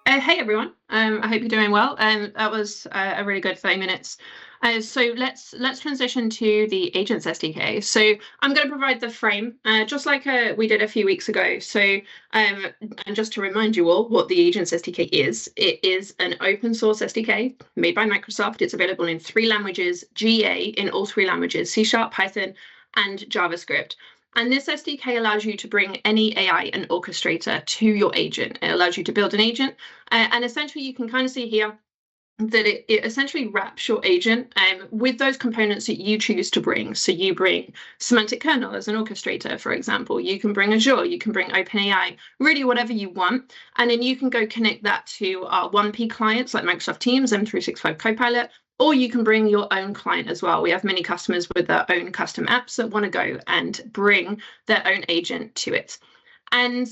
Hey everyone, I hope you're doing well. That was a really good 30 minutes. So let's transition to the Agents SDK. So I'm going to provide the frame, just like we did a few weeks ago. So and just to remind you all what the Agents SDK is, it is an open source SDK made by Microsoft. It's available in 3 languages, GA in all 3 languages, C#, Python, and JavaScript. And this SDK allows you to bring any AI and orchestrator to your agent. It allows you to build an agent. And essentially, you can kind of see here that it essentially wraps your agent with those components that you choose to bring. So you bring semantic kernel as an orchestrator, for example. You can bring Azure, you can bring OpenAI, really whatever you want. And then you can go connect that to our 1P clients like Microsoft Teams, M365 Copilot, or you can bring your own client as well. We have many customers with their own custom apps that want to go and bring their own agent to it. And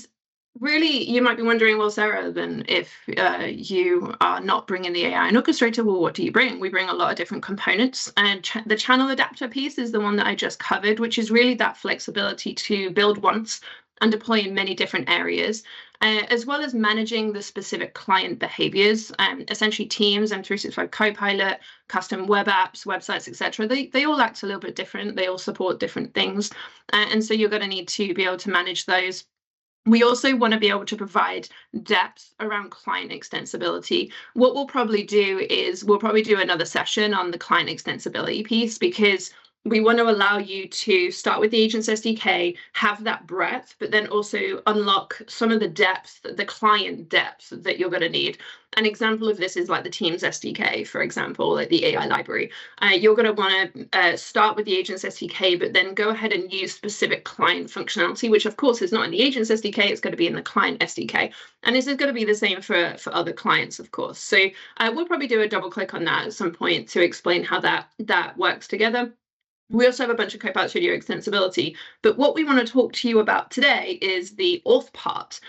really, you might be wondering, well, Sarah, then if you are not bringing the AI and orchestrator, well, what do you bring? We bring a lot of different components. And the channel adapter piece is the one that I just covered, which is really that flexibility to build once and deploy in many different areas, as well as managing the specific client behaviors. Essentially, Teams, M365 Copilot, custom web apps, websites, etc. They all act a little bit different. They all support different things. And so you're going to need to be able to manage those. We also want to be able to provide depth around client extensibility. What we'll probably do is we'll probably do another session on the client extensibility piece, because we want to allow you to start with the Agents SDK, have that breadth, but then also unlock some of the depth, the client depth that you're going to need. An example of this is like the Teams SDK, for example, like the AI library. You're going to want to start with the Agents SDK, but then go ahead and use specific client functionality, which of course is not in the Agents SDK, it's going to be in the client SDK. And this is going to be the same for other clients, of course. So we'll probably do a double click on that at some point to explain how that works together. We also have a bunch of Copilot Studio extensibility, but what we want to talk to you about today is the auth part.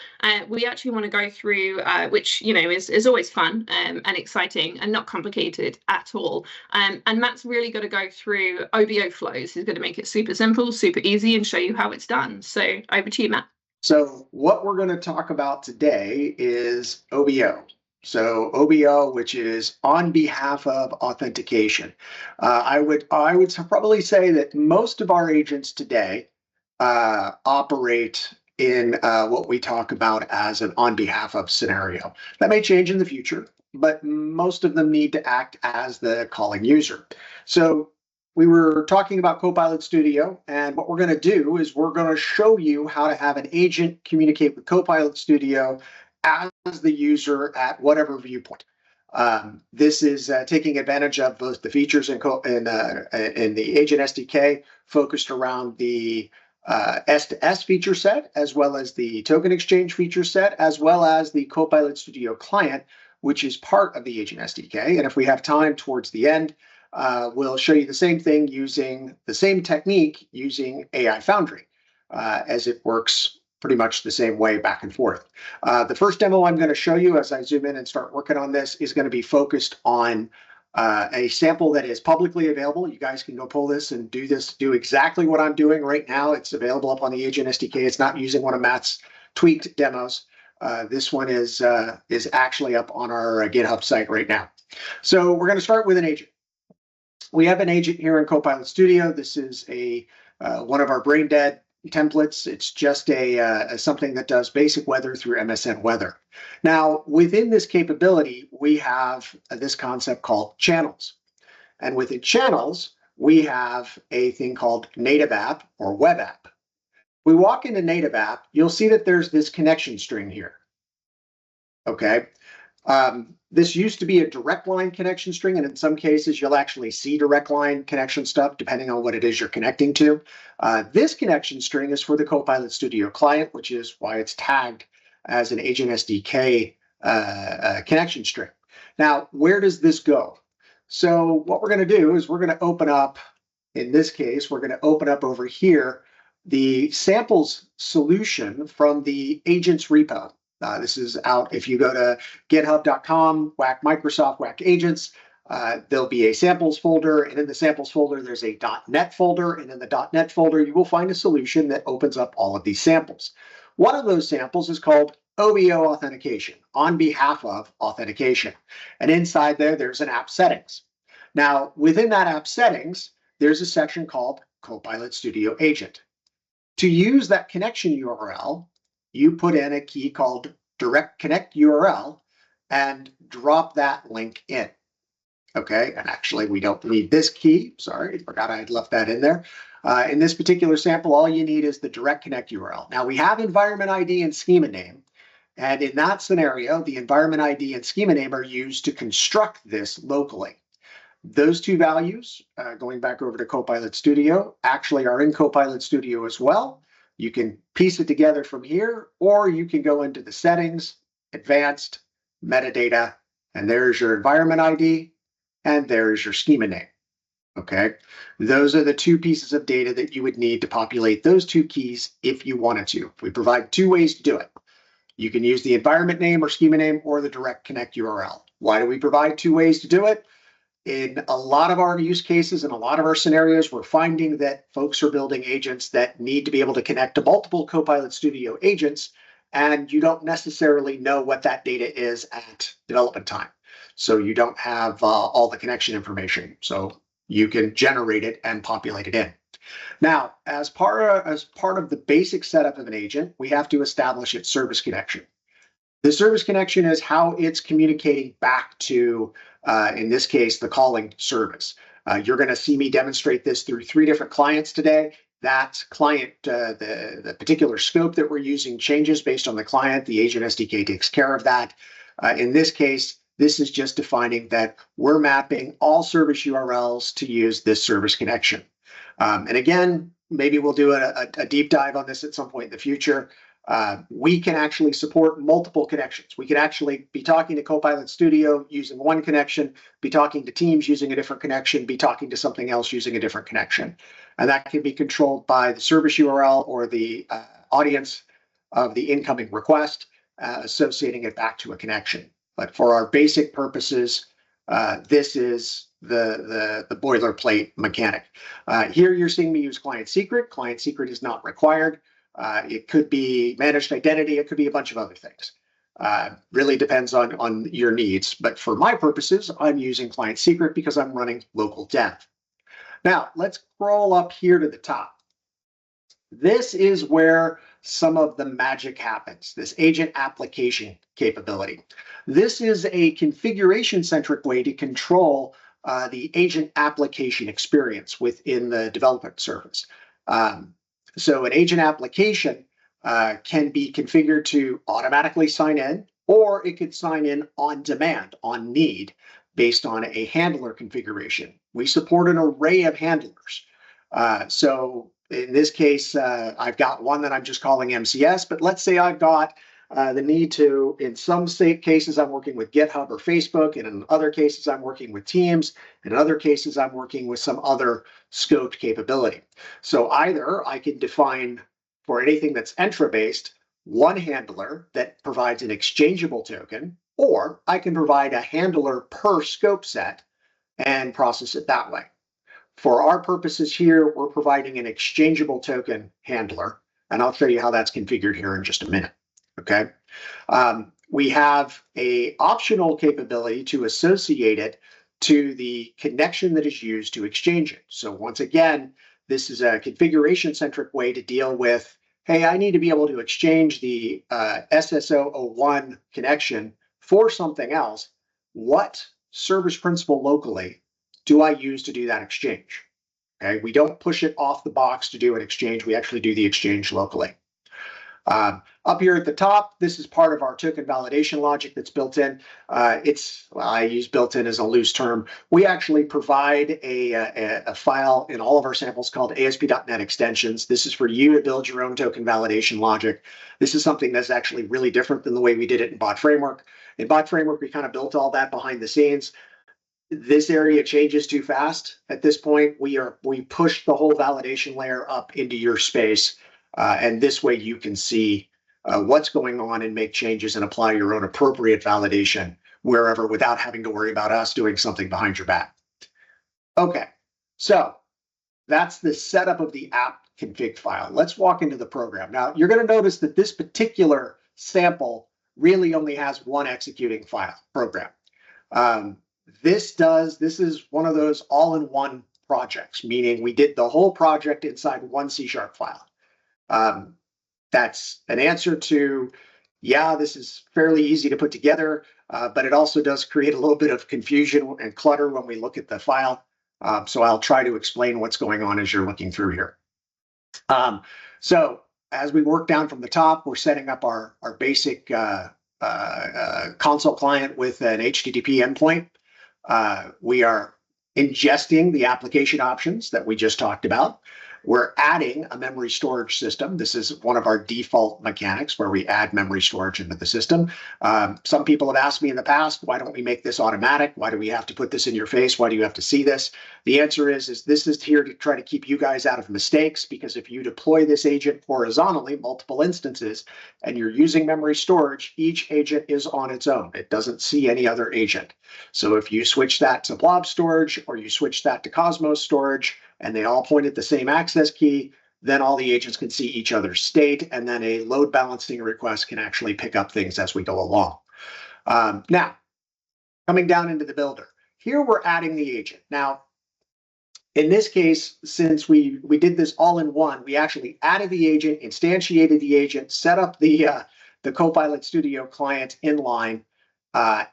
We actually want to go through, which is always fun and exciting and not complicated at all. And Matt's really going to go through OBO flows. He's going to make it super simple, super easy, and show you how it's done. So over to you, Matt. So what we're going to talk about today is OBO. So OBO, which is on behalf of authentication. I would probably say that most of our agents today operate in what we talk about as an on behalf of scenario. That may change in the future, but most of them need to act as the calling user. So we were talking about Copilot Studio, and what we're going to do is we're going to show you how to have an agent communicate with Copilot Studio as the user at whatever viewpoint. This is taking advantage of both the features in the Agent SDK focused around the S2S feature set, as well as the token exchange feature set, as well as the Copilot Studio client, which is part of the Agent SDK. And if we have time towards the end, we'll show you the same thing using the same technique using AI Foundry, as it works pretty much the same way back and forth. The first demo I'm going to show you as I zoom in and start working on this is going to be focused on a sample that is publicly available. You guys can go pull this and do exactly what I'm doing right now. It's available up on the Agent SDK. It's not using one of Matt's tweaked demos. This one is actually up on our GitHub site right now. So we're going to start with an agent. We have an agent here in Copilot Studio. This is one of our brain dead templates. It's just something that does basic weather through MSN Weather. Now, within this capability, we have this concept called channels. And within channels, we have a thing called native app or web app. We walk into native app, you'll see that there's this connection string here. Okay. This used to be a direct line connection string, and in some cases, you'll actually see direct line connection stuff depending on what it is you're connecting to. This connection string is for the Copilot Studio client, which is why it's tagged as an Agent SDK connection string. Now, where does this go? So what we're going to do is we're going to open up, in this case, we're going to open up over here the samples solution from the agents repo. This is out. If you go to github.com, whack Microsoft, whack agents, there'll be a samples folder. And in the samples folder, there's a .NET folder. And in the .NET folder, you will find a solution that opens up all of these samples. One of those samples is called OBO authentication, on behalf of authentication. And inside there, there's an app settings. Now, within that app settings, there's a section called Copilot Studio Agent. To use that connection URL, you put in a key called direct connect URL and drop that link in. Okay, and actually we don't need this key. Sorry, I forgot I had left that in there. In this particular sample, all you need is the direct connect URL. Now we have environment ID and schema name. And in that scenario, the environment ID and schema name are used to construct this locally. Those two values, going back over to Copilot Studio, actually are in Copilot Studio as well. You can piece it together from here, or you can go into the settings, advanced, metadata, and there's your environment ID, and there's your schema name. Okay, those are the two pieces of data that you would need to populate those two keys if you wanted to. We provide two ways to do it. You can use the environment name or schema name or the direct connect URL. Why do we provide two ways to do it? In a lot of our use cases and a lot of our scenarios, we're finding that folks are building agents that need to be able to connect to multiple Copilot Studio agents, and you don't necessarily know what that data is at development time. So you don't have all the connection information. So you can generate it and populate it in. Now, as part of the basic setup of an agent, we have to establish its service connection. The service connection is how it's communicating back to, in this case, the calling service. You're going to see me demonstrate this through 3 different clients today. That client, the particular scope that we're using changes based on the client. The Agent SDK takes care of that. In this case, this is just defining that we're mapping all service URLs to use this service connection. And again, maybe we'll do a deep dive on this at some point in the future. We can actually support multiple connections. We can actually be talking to Copilot Studio using one connection, be talking to Teams using a different connection, be talking to something else using a different connection. And that can be controlled by the service URL or the audience of the incoming request, associating it back to a connection. But for our basic purposes, this is the boilerplate mechanic. Here you're seeing me use client secret. Client secret is not required. It could be managed identity. It could be a bunch of other things. Really depends on your needs. But for my purposes, I'm using client secret because I'm running local dev. Now let's scroll up here to the top. This is where some of the magic happens, this agent application capability. This is a configuration-centric way to control the agent application experience within the development service. So an agent application can be configured to automatically sign in, or it could sign in on demand, on need, based on a handler configuration. We support an array of handlers. So in this case, I've got one that I'm just calling MCS, but let's say I've got the need to, in some cases, I'm working with GitHub or Facebook, and in other cases, I'm working with Teams, and in other cases, I'm working with some other scoped capability. So either I can define for anything that's Entra-based, one handler that provides an exchangeable token, or I can provide a handler per scope set and process it that way. For our purposes here, we're providing an exchangeable token handler, and I'll show you how that's configured here in just a minute. Okay, we have an optional capability to associate it to the connection that is used to exchange it. So once again, this is a configuration-centric way to deal with, hey, I need to be able to exchange the SSO01 connection for something else. What service principal locally do I use to do that exchange? Okay, we don't push it off the box to do an exchange. We actually do the exchange locally. Up here at the top, this is part of our token validation logic that's built in. I use built in as a loose term. We actually provide a file in all of our samples called ASP.NET extensions. This is for you to build your own token validation logic. This is something that's actually really different than the way we did it in Bot Framework. In Bot Framework, we kind of built all that behind the scenes. This area changes too fast. At this point, we push the whole validation layer up into your space. And this way you can see what's going on and make changes and apply your own appropriate validation wherever without having to worry about us doing something behind your back. Okay, so that's the setup of the app config file. Let's walk into the program. Now, you're going to notice that this particular sample really only has one executing file program. This is one of those all-in-one projects, meaning we did the whole project inside one C# file. That's an answer to, yeah, this is fairly easy to put together, but it also does create a little bit of confusion and clutter when we look at the file. So I'll try to explain what's going on as you're looking through here. So as we work down from the top, we're setting up our basic console client with an HTTP endpoint. We are ingesting the application options that we just talked about. We're adding a memory storage system. This is one of our default mechanics where we add memory storage into the system. Some people have asked me in the past, why don't we make this automatic? Why do we have to put this in your face? Why do you have to see this? The answer is this is here to try to keep you guys out of mistakes, because if you deploy this agent horizontally, multiple instances, and you're using memory storage, each agent is on its own. It doesn't see any other agent. So if you switch that to blob storage or you switch that to Cosmos storage, and they all point at the same access key, then all the agents can see each other's state, and then a load balancing request can actually pick up things as we go along. Now, coming down into the builder, here we're adding the agent. Now, in this case, since we did this all in one, we actually added the agent, instantiated the agent, set up the Copilot Studio client inline,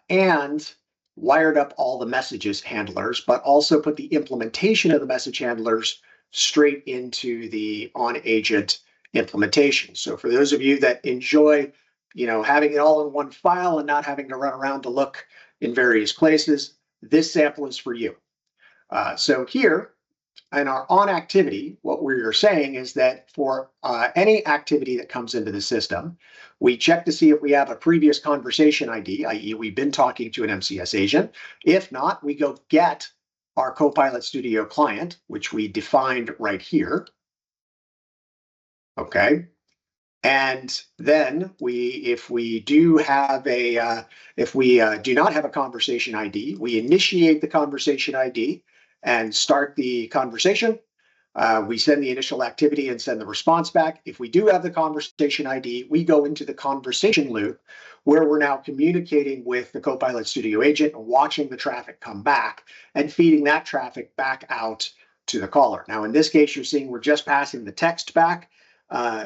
and wired up all the messages handlers, but also put the implementation of the message handlers straight into the on agent implementation. So for those of you that enjoy, having it all in one file and not having to run around to look in various places, this sample is for you. So here in our on activity, what we're saying is that for any activity that comes into the system, we check to see if we have a previous conversation ID, i.e. we've been talking to an MCS agent. If not, we go get our Copilot Studio client, which we defined right here. Okay. And then if we do not have a conversation ID, we initiate the conversation ID and start the conversation. We send the initial activity and send the response back. If we do have the conversation ID, we go into the conversation loop where we're now communicating with the Copilot Studio agent and watching the traffic come back and feeding that traffic back out to the caller. Now, in this case, you're seeing we're just passing the text back.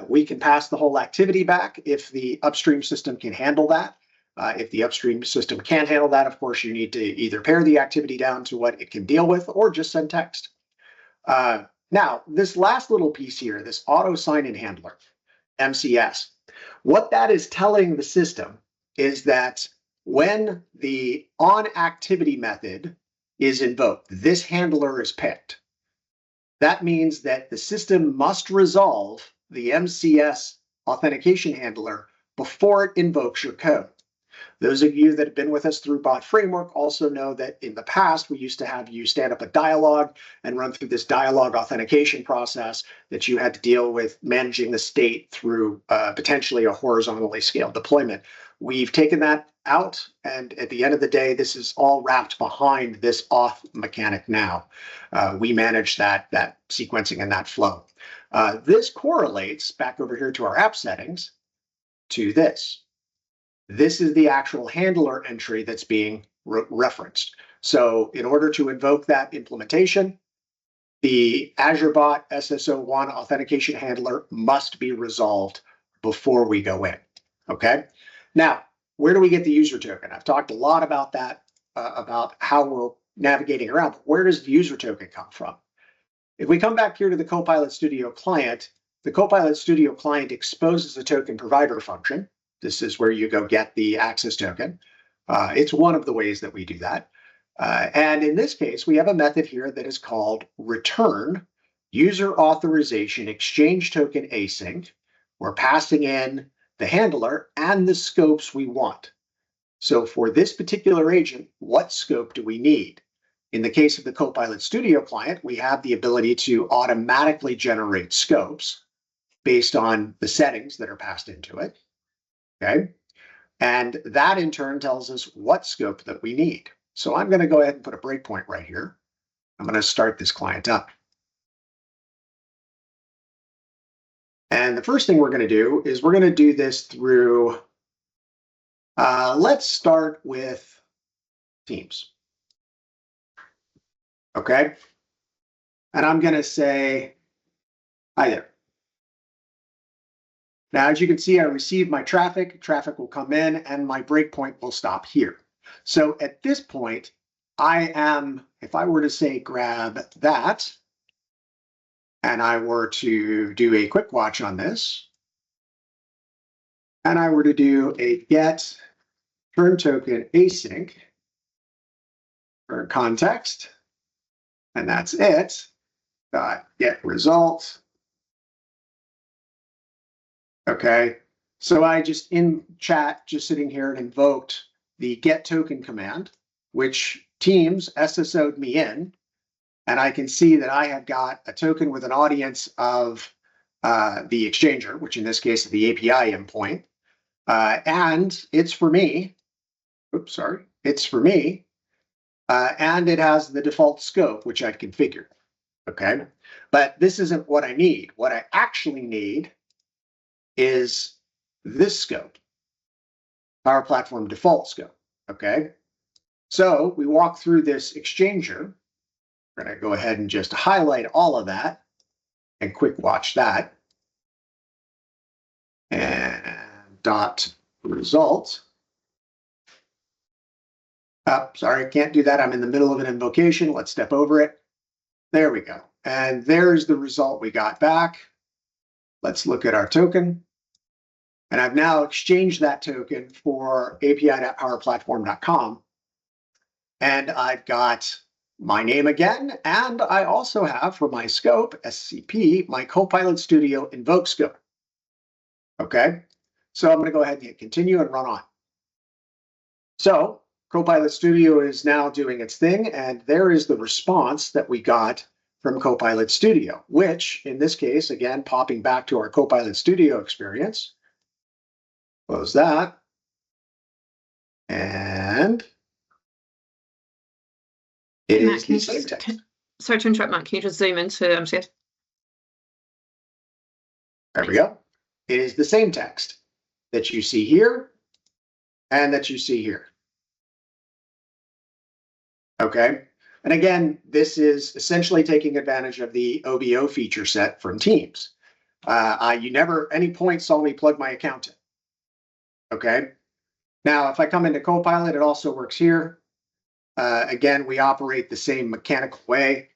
We can pass the whole activity back if the upstream system can handle that. If the upstream system can't handle that, of course, you need to either pare the activity down to what it can deal with or just send text. Now, this last little piece here, this auto sign-in handler, MCS, what that is telling the system is that when the on activity method is invoked, this handler is picked. That means that the system must resolve the MCS authentication handler before it invokes your code. Those of you that have been with us through Bot Framework also know that in the past, we used to have you stand up a dialog and run through this dialog authentication process that you had to deal with managing the state through potentially a horizontally scaled deployment. We've taken that out, and at the end of the day, this is all wrapped behind this auth mechanic now. We manage that sequencing and that flow. This correlates back over here to our app settings to this. This is the actual handler entry that's being referenced. So in order to invoke that implementation, the Azure Bot SSO1 authentication handler must be resolved before we go in. Okay. Now, where do we get the user token? I've talked a lot about that, about how we're navigating around. But where does the user token come from? If we come back here to the Copilot Studio client, the Copilot Studio client exposes the token provider function. This is where you go get the access token. It's one of the ways that we do that. And in this case, we have a method here that is called return user authorization exchange token async. We're passing in the handler and the scopes we want. So for this particular agent, what scope do we need? In the case of the Copilot Studio client, we have the ability to automatically generate scopes based on the settings that are passed into it. Okay, and that in turn tells us what scope that we need. So I'm going to go ahead and put a breakpoint right here. I'm going to start this client up. And the first thing we're going to do is we're going to do this through, let's start with Teams. Okay. And I'm going to say, hi there. Now, as you can see, I received my traffic. Traffic will come in and my breakpoint will stop here. So at this point, I am, if I were to say grab that, and I were to do a quick watch on this, and I were to do a get turn token async for context, and that's it, get result. Okay, so I just in chat, just sitting here and invoked the get token command, which Teams SSO'd me in, and I can see that I have got a token with an audience of the exchanger, which in this case is the API endpoint, and it's for me. Oops, sorry, it's for me, and it has the default scope, which I'd configured. Okay, but this isn't what I need. What I actually need is this scope, Power Platform default scope. Okay, so we walk through this exchanger. We're going to go ahead and just highlight all of that and quick watch that. And dot result. Oh, sorry, I can't do that. I'm in the middle of an invocation. Let's step over it. There we go. And there's the result we got back. Let's look at our token. And I've now exchanged that token for api.powerplatform.com. And I've got my name again. And I also have for my scope, SCP, my Copilot Studio invoke scope. Okay, so I'm going to go ahead and hit continue and run on. So Copilot Studio is now doing its thing, and there is the response that we got from Copilot Studio, which in this case, again, popping back to our Copilot Studio experience. Close that. And it is the same text. Sorry to interrupt, Matt. Can you just zoom into MCS? There we go. It is the same text that you see here and that you see here. Okay. And again, this is essentially taking advantage of the OBO feature set from Teams. You never any point saw me plug my account in. Okay. Now, if I come into Copilot, it also works here. Again, we operate the same mechanical way.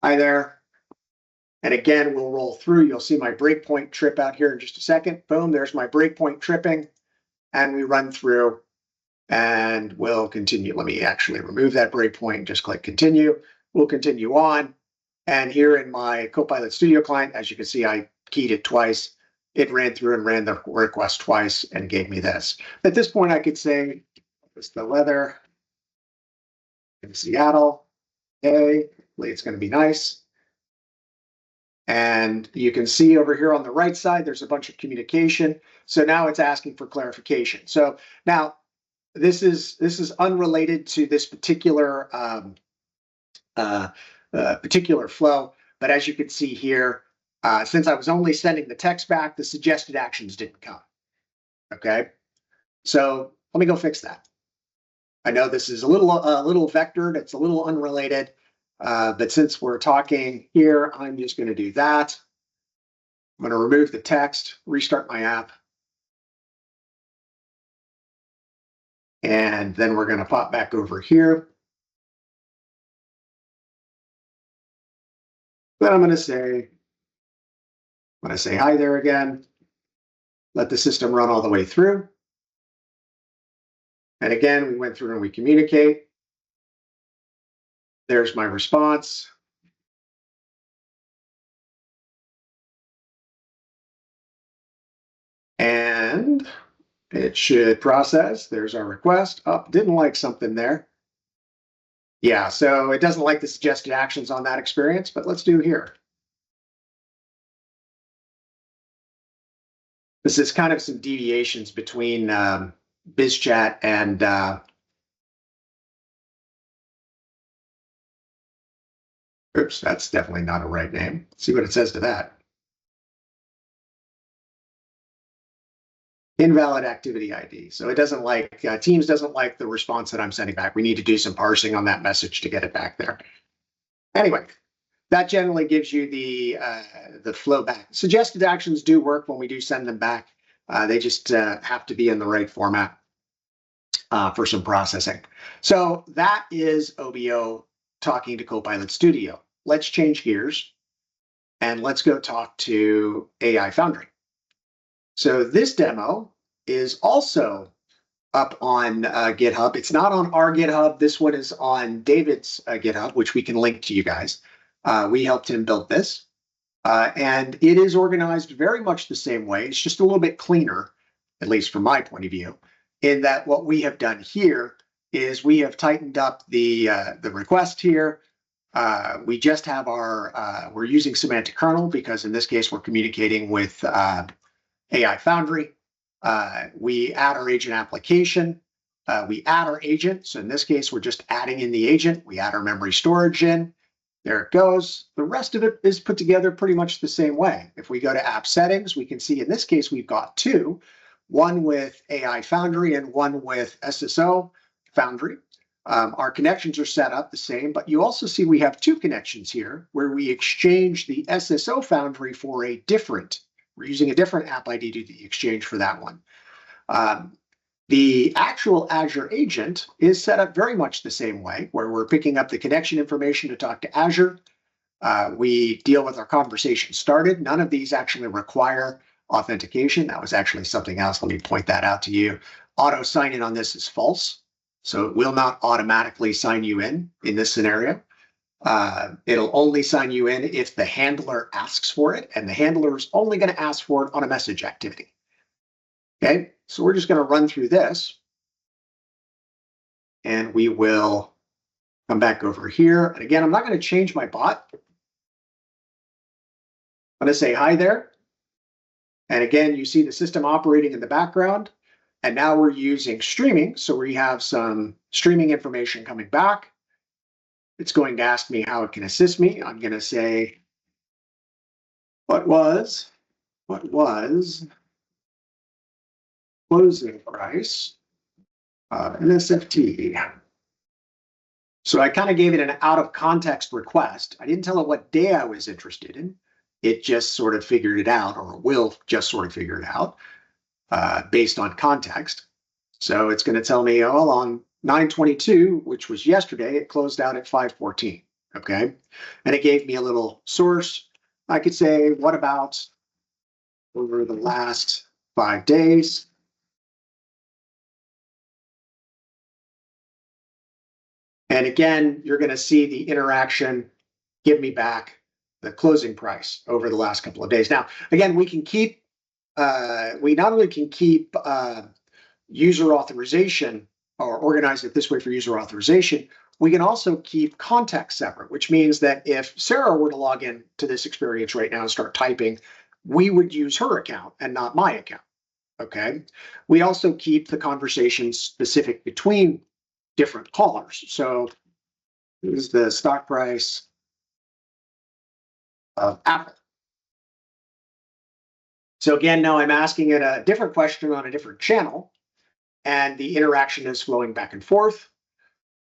Hi there. And again, we'll roll through. You'll see my breakpoint trip out here in just a second. Boom, there's my breakpoint tripping. And we run through and we'll continue. Let me actually remove that breakpoint and just click continue. We'll continue on. And here in my Copilot Studio client, as you can see, I keyed it twice. It ran through and ran the request twice and gave me this. At this point, I could say, it's the weather in Seattle. Okay, hopefully it's going to be nice. And you can see over here on the right side, there's a bunch of communication. So now it's asking for clarification. So now this is unrelated to this particular particular flow. But as you can see here, since I was only sending the text back, the suggested actions didn't come. Okay, so let me go fix that. I know this is a little vectored. It's a little unrelated. But since we're talking here, I'm just going to do that. I'm going to remove the text, restart my app. And then we're going to pop back over here. Then I'm going to say hi there again. Let the system run all the way through. And again, we went through and we communicate. There's my response. And it should process. There's our request. Oh, didn't like something there. Yeah, so it doesn't like the suggested actions on that experience, but let's do here. This is kind of some deviations between BizChat and oops, that's definitely not a right name. Let's see what it says to that. Invalid activity ID. So it doesn't like, Teams doesn't like the response that I'm sending back. We need to do some parsing on that message to get it back there. Anyway, that generally gives you the flow back. Suggested actions do work when we do send them back. They just have to be in the right format for some processing. So that is OBO talking to Copilot Studio. Let's change gears and let's go talk to AI Foundry. So this demo is also up on GitHub. It's not on our GitHub. This one is on David's GitHub, which we can link to you guys. We helped him build this. And it is organized very much the same way. It's just a little bit cleaner, at least from my point of view, in that what we have done here is we have tightened up the request here. We just have we're using semantic kernel because in this case, we're communicating with AI Foundry. We add our agent application. We add our agent. So in this case, we're just adding in the agent. We add our memory storage in. There it goes. The rest of it is put together pretty much the same way. If we go to app settings, we can see in this case, we've got two, one with AI Foundry and one with SSO Foundry. Our connections are set up the same, but you also see we have two connections here where we exchange the SSO Foundry for a different, we're using a different app ID to the exchange for that one. The actual Azure agent is set up very much the same way, where we're picking up the connection information to talk to Azure. We deal with our conversation started. None of these actually require authentication. That was actually something else. Let me point that out to you. Auto sign in on this is false. So it will not automatically sign you in this scenario. It'll only sign you in if the handler asks for it, and the handler is only going to ask for it on a message activity. Okay, so we're just going to run through this, and we will come back over here. And again, I'm not going to change my bot. I'm going to say hi there. And again, you see the system operating in the background. And now we're using streaming. So we have some streaming information coming back. It's going to ask me how it can assist me. I'm going to say, what was closing price an SFT? So I kind of gave it an out of context request. I didn't tell it what day I was interested in. It just sort of figured it out, or will just sort of figure it out based on context. So it's going to tell me, oh, on 9/22, which was yesterday, it closed out at 5/14. Okay. And it gave me a little source. I could say, what about over the last 5 days? And again, you're going to see the interaction give me back the closing price over the last couple of days. Now, again, we can keep, we not only can keep user authorization or organize it this way for user authorization, we can also keep context separate, which means that if Sarah were to log in to this experience right now and start typing, we would use her account and not my account. Okay. We also keep the conversation specific between different callers. So this is the stock price of Apple. So again, now I'm asking it a different question on a different channel, and the interaction is flowing back and forth.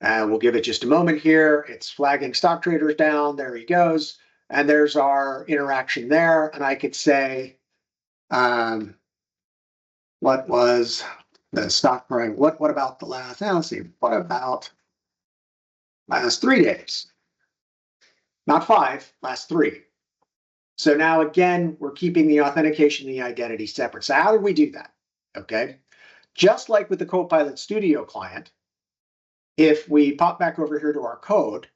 We'll give it just a moment here. It's flagging stock traders down. There he goes. And there's our interaction there. And I could say, what was the stock price? What about the last, let's see, what about last 3 days? Not 5, last 3. So now again, we're keeping the authentication and the identity separate. So how do we do that? Okay. Just like with the Copilot Studio client, if we pop back over here to our code,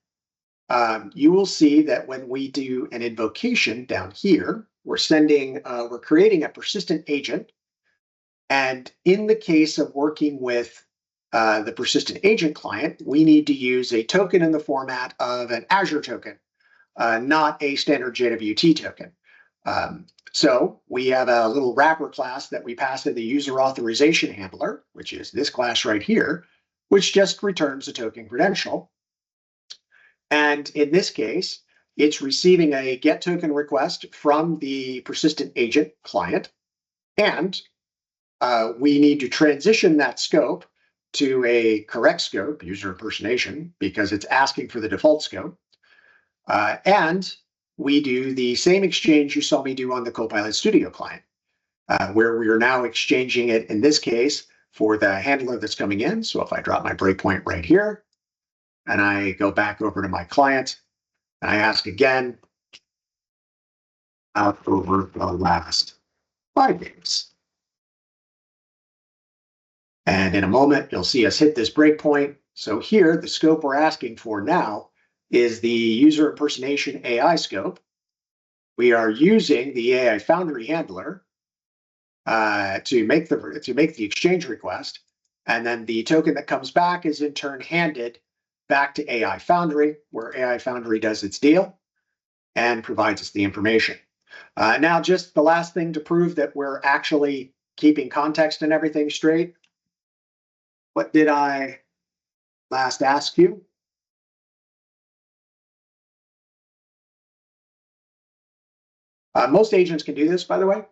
you will see that when we do an invocation down here, we're creating a persistent agent. And in the case of working with the persistent agent client, we need to use a token in the format of an Azure token, not a standard JWT token. So we have a little wrapper class that we pass in the user authorization handler, which is this class right here, which just returns a token credential. And in this case, it's receiving a get token request from the persistent agent client. And we need to transition that scope to a correct scope, user impersonation, because it's asking for the default scope. And we do the same exchange you saw me do on the Copilot Studio client, where we are now exchanging it, in this case, for the handler that's coming in. So if I drop my breakpoint right here, and I go back over to my client, and I ask again, out over the last 5 days. And in a moment, you'll see us hit this breakpoint. So here, the scope we're asking for now is the user impersonation AI scope. We are using the AI Foundry handler to make the exchange request, and then the token that comes back is in turn handed back to AI Foundry, where AI Foundry does its deal and provides us the information. Now, just the last thing to prove that we're actually keeping context and everything straight. What did I last ask you? Most agents can do this, by the way.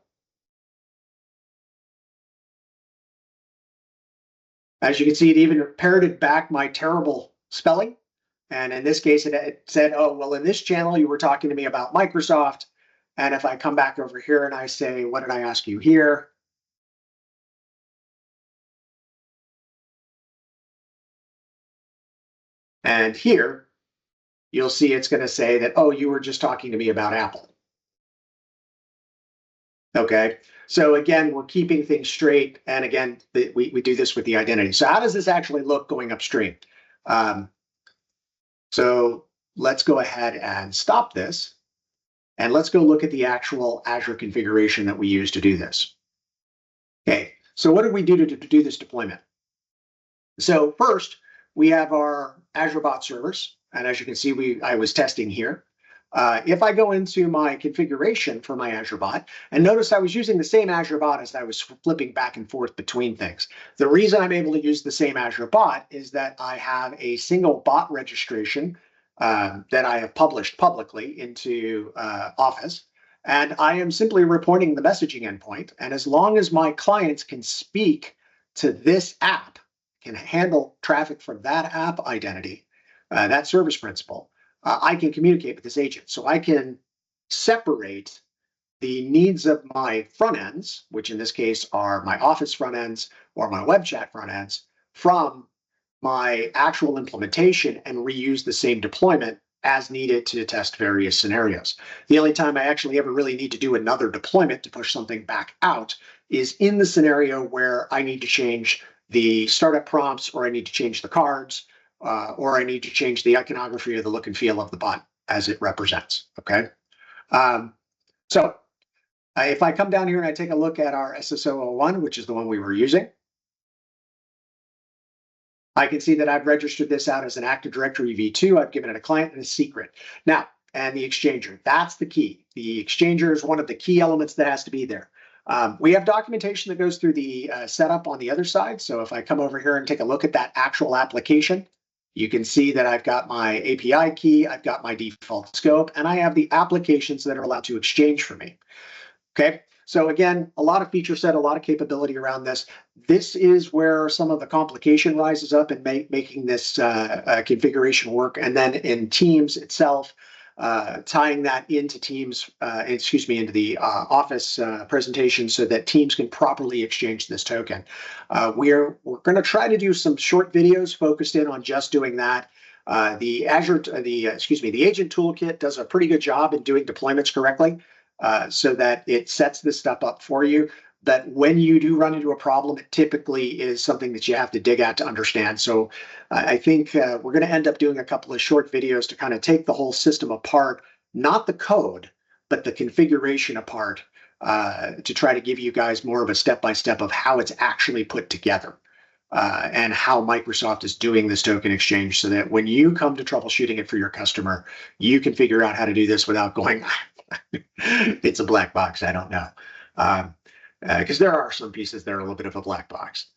As you can see, it even parroted back my terrible spelling. And in this case, it said, oh, well, in this channel, you were talking to me about Microsoft. And if I come back over here and I say, what did I ask you here? And here, you'll see it's going to say that, oh, you were just talking to me about Apple. Okay, so again, we're keeping things straight. And again, we do this with the identity. So how does this actually look going upstream? So let's go ahead and stop this. And let's go look at the actual Azure configuration that we use to do this. Okay, so what did we do to do this deployment? So first, we have our Azure bot servers. And as you can see, I was testing here. If I go into my configuration for my Azure bot, and notice I was using the same Azure bot as I was flipping back and forth between things. The reason I'm able to use the same Azure bot is that I have a single bot registration that I have published publicly into Office. And I am simply reporting the messaging endpoint. And as long as my clients can speak to this app, can handle traffic from that app identity, that service principal, I can communicate with this agent. So I can separate the needs of my front ends, which in this case are my Office front ends or my web chat front ends, from my actual implementation and reuse the same deployment as needed to test various scenarios. The only time I actually ever really need to do another deployment to push something back out is in the scenario where I need to change the startup prompts, or I need to change the cards, or I need to change the iconography or the look and feel of the bot as it represents, okay? So if I come down here and I take a look at our SSO01, which is the one we were using, I can see that I've registered this out as an Active Directory v2. I've given it a client and a secret. Now, and the exchanger, that's the key. The exchanger is one of the key elements that has to be there. We have documentation that goes through the setup on the other side. So if I come over here and take a look at that actual application, you can see that I've got my API key, I've got my default scope, and I have the applications that are allowed to exchange for me. Okay, so again, a lot of feature set, a lot of capability around this. This is where some of the complication rises up in making this configuration work. And then in Teams itself, tying that into Teams, into the Office presentation so that Teams can properly exchange this token. We're going to try to do some short videos focused in on just doing that. The Agent Toolkit does a pretty good job in doing deployments correctly, so that it sets this stuff up for you. That when you do run into a problem, it typically is something that you have to dig at to understand. So I think we're going to end up doing a couple of short videos to kind of take the whole system apart, not the code, but the configuration apart, to try to give you guys more of a step-by-step of how it's actually put together, and how Microsoft is doing this token exchange, so that when you come to troubleshooting it for your customer, you can figure out how to do this without going, it's a black box, I don't know. Because there are some pieces that are a little bit of a black box.